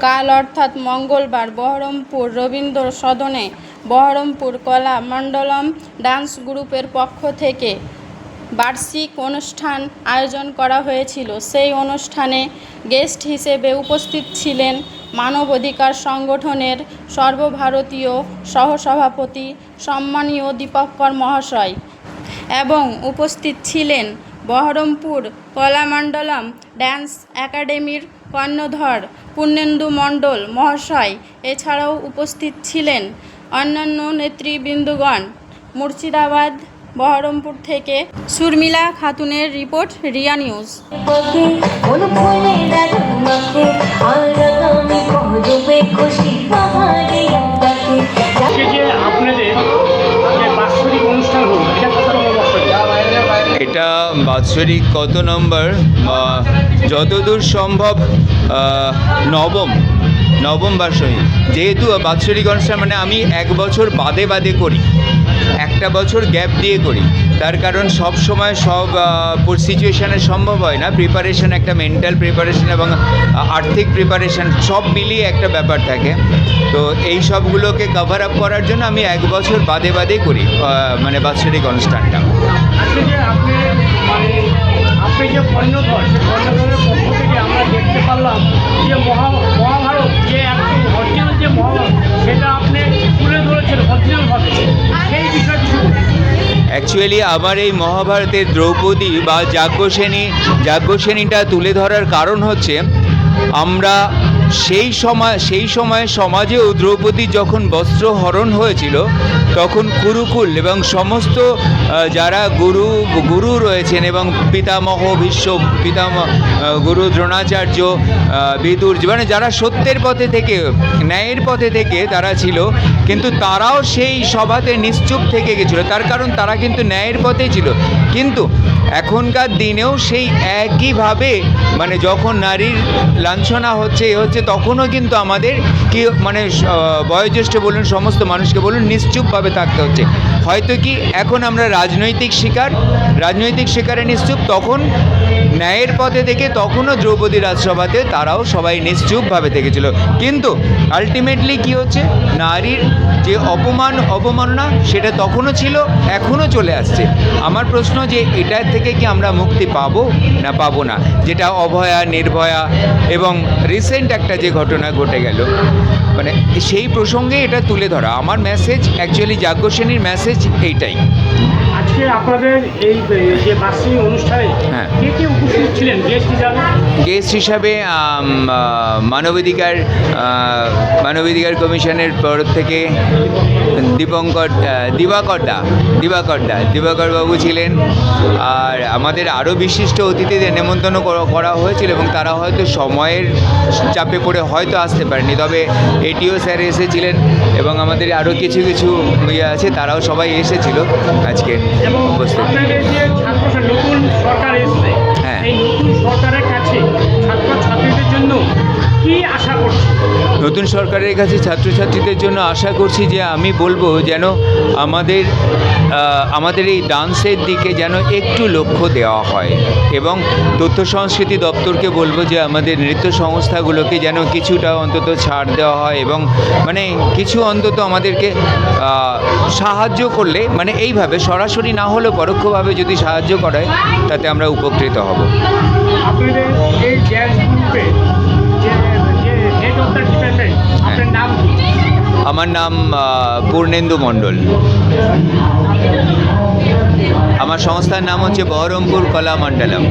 কাল অর্থাৎ মঙ্গলবার বহরমপুর রবীন্দ্র সদনে বহরমপুর কলা মণ্ডলম ডান্স গ্রুপের পক্ষ থেকে বার্ষিক অনুষ্ঠান আয়োজন করা হয়েছিল। সেই অনুষ্ঠানে গেস্ট হিসেবে উপস্থিত ছিলেন মানবাধিকার সংগঠনের সর্বভারতীয় সহসভাপতি সম্মানীয় দীপঙ্কর মহাশয় এবং উপস্থিত ছিলেন বহরমপুর কলামণ্ডলম ড্যান্স একাডেমির কর্ণধর পূর্ণেন্দু মণ্ডল মহাশয়। এছাড়াও উপস্থিত ছিলেন অন্যান্য নেতৃবৃন্দগণ। মুর্শিদাবাদ বহরমপুর থেকে সুরমিলা খাতুনের রিপোর্ট, রিয়া নিউজ। এটা বাৎসরিক কত নম্বর, যতদূর সম্ভব নবম বার্ষিক। যেহেতু বাৎসরিক অনুষ্ঠান মানে আমি এক বছর বাদে বাদে করি, একটা বছর গ্যাপ দিয়ে করি। তার কারণ সব সময় সব সিচুয়েশানে সম্ভব হয় না। প্রিপারেশন, একটা মেন্টাল প্রিপারেশন এবং আর্থিক প্রিপারেশন সব মিলিয়ে একটা ব্যাপার থাকে। তো এই সবগুলোকে কভার আপ করার জন্য আমি এক বছর বাদে বাদে করি মানে বাৎসরিক অনুষ্ঠানটা। আপনি যে কর্ণধর, সে কর্ণধরের পক্ষ থেকে আমরা দেখতে পারলাম যে মহাভারত, যে একদম অরিজিনাল যে মহাভারত, সেটা আপনি তুলে ধরেছেন অরিজিনালভাবে। সেই বিষয়টি অ্যাকচুয়ালি আমার এই মহাভারতের দ্রৌপদী বা যাজ্ঞসেনীটা তুলে ধরার কারণ হচ্ছে আমরা সেই সময় সমাজেও দ্রৌপদী যখন বস্ত্র হরণ হয়েছিল তখন কুরুকুল এবং সমস্ত যারা গুরু রয়েছেন এবং পিতামহ ভীষ্ম, গুরু দ্রোণাচার্য, বিদুর, মানে যারা সত্যের পথে থেকে ন্যায়ের পথে থেকে তারা ছিল, কিন্তু তারাও সেই সভাতে নিশ্চুপ থেকে গেছিলো। তার কারণ তারা কিন্তু ন্যায়ের পথে ছিল। কিন্তু এখনকার দিনেও সেই একইভাবে মানে যখন নারীর লাঞ্ছনা হচ্ছে তখনও কিন্তু আমাদের কি মানে বয়োজ্যেষ্ঠ বলুন, সমস্ত মানুষকে বলুন, নিশ্চুপভাবে থাকতে হচ্ছে। হয়তো কি এখন আমরা রাজনৈতিক শিকারে নিশ্চুপ, তখন ন্যায়ের পথে থেকে তখনও দ্রৌপদী রাজসভাতে তারাও সবাই নিশ্চুপভাবে থেকেছিল। কিন্তু আলটিমেটলি কি হচ্ছে, নারীর যে অবমাননা সেটা তখনও ছিল, এখনও চলে আসছে। আমার প্রশ্ন যে এটার থেকে কি আমরা মুক্তি পাবো না, যেটা অভয়া, নির্ভয়া এবং রিসেন্ট একটা যে ঘটনা ঘটে গেল, মানে সেই প্রসঙ্গে এটা তুলে ধরা। আমার মেসেজ, অ্যাকচুয়ালি যাজ্ঞসেনীর মেসেজ এইটাই। আজকে আপনাদের এই যে বার্ষিক অনুষ্ঠানে কে কে উপস্থিত ছিলেন গেস্ট হিসাবে? মানবাধিকার কমিশনের তরফ থেকে দিবাকর বাবু ছিলেন। আর আমাদের আরও বিশিষ্ট অতিথিদের নেমন্তন্ন করা হয়েছিল এবং তারা হয়তো সময়ের চাপে পড়ে হয়তো আসতে পারেনি, তবে এটিও স্যার এসেছিলেন এবং আমাদের আরও কিছু ইয়ে আছে, তারাও সবাই এসেছিল আজকে উপস্থিত। নতুন সরকার এসেছে, হ্যাঁ, এই নতুন সরকারের কাছে ছাত্রছাত্রীদের জন্য কি আশা করছি? নতুন সরকারের কাছে ছাত্রছাত্রীদের জন্য আশা করছি যে আমি বলবো যেন আমাদের এই ডান্সের দিকে যেন একটু লক্ষ্য দেওয়া হয় এবং তথ্য সংস্কৃতি দপ্তরকে বলবো যে আমাদের নৃত্য সংস্থাগুলোকে যেন কিছুটা অন্তত ছাড় দেওয়া হয় এবং মানে কিছু অন্তত আমাদেরকে সাহায্য করলে, মানে এইভাবে সরাসরি না হলেও পরোক্ষভাবে যদি সাহায্য করায় তাতে আমরা উপকৃত হব। আপনাদের এই ড্যান্স গ্রুপে আমার নাম পূর্ণেন্দু মণ্ডল। আমার সংস্থার নাম হচ্ছে বহরমপুর কলা মণ্ডলম।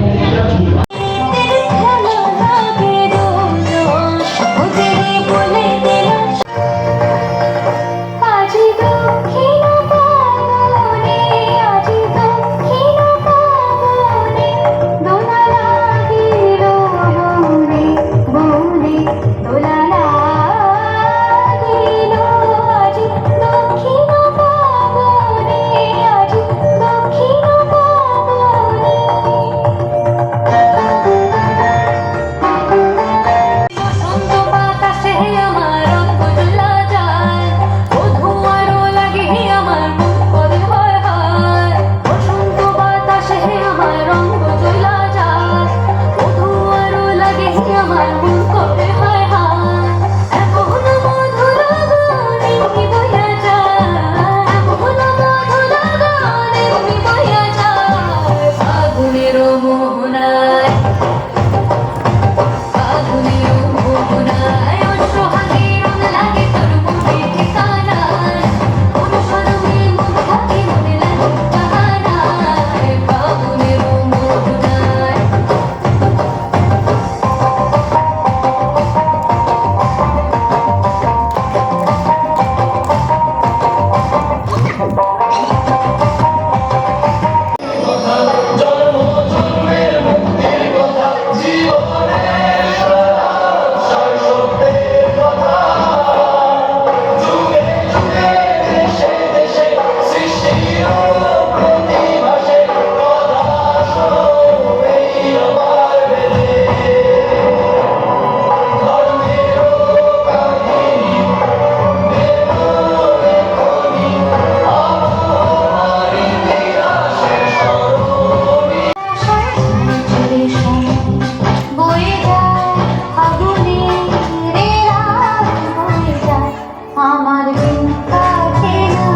আমার দিন কাটে না,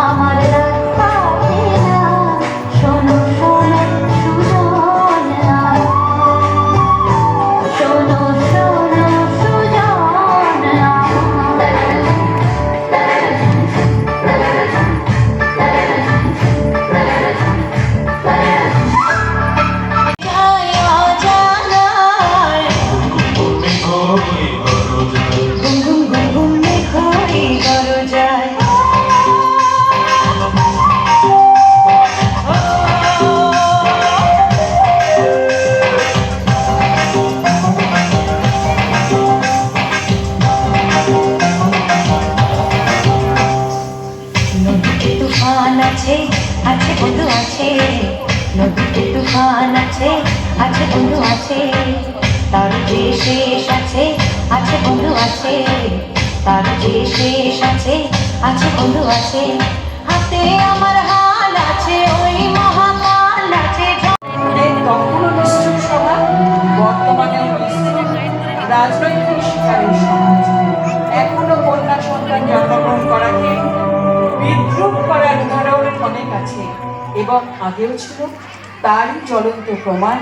আমার রাত কাটে না, শোনো শোনো সুজন আমার, শোনো শোনো সুজন তুফান আছে, আছে বন্ধু আছে, নদীতে তুফান আছে, আছে বন্ধু আছে, তার যে শেষ আছে, আছে বন্ধু আছে, তার যে শেষ আছে, আছে বন্ধু আছে, হাতে আমার হাল আছে, ওই মহাকাল আছে। তখনও নিশ্চুপ সভা, বর্তমানেও নিশ্চুপ রাজনৈতিক শিকারের সমাজ। এখনো কন্যা সন্তান জন্মগ্রহণ করাকে বিদ্রুপ করার উদাহরণ অনেক আছে এবং আগেও ছিল, তারই জ্বলন্ত প্রমাণ।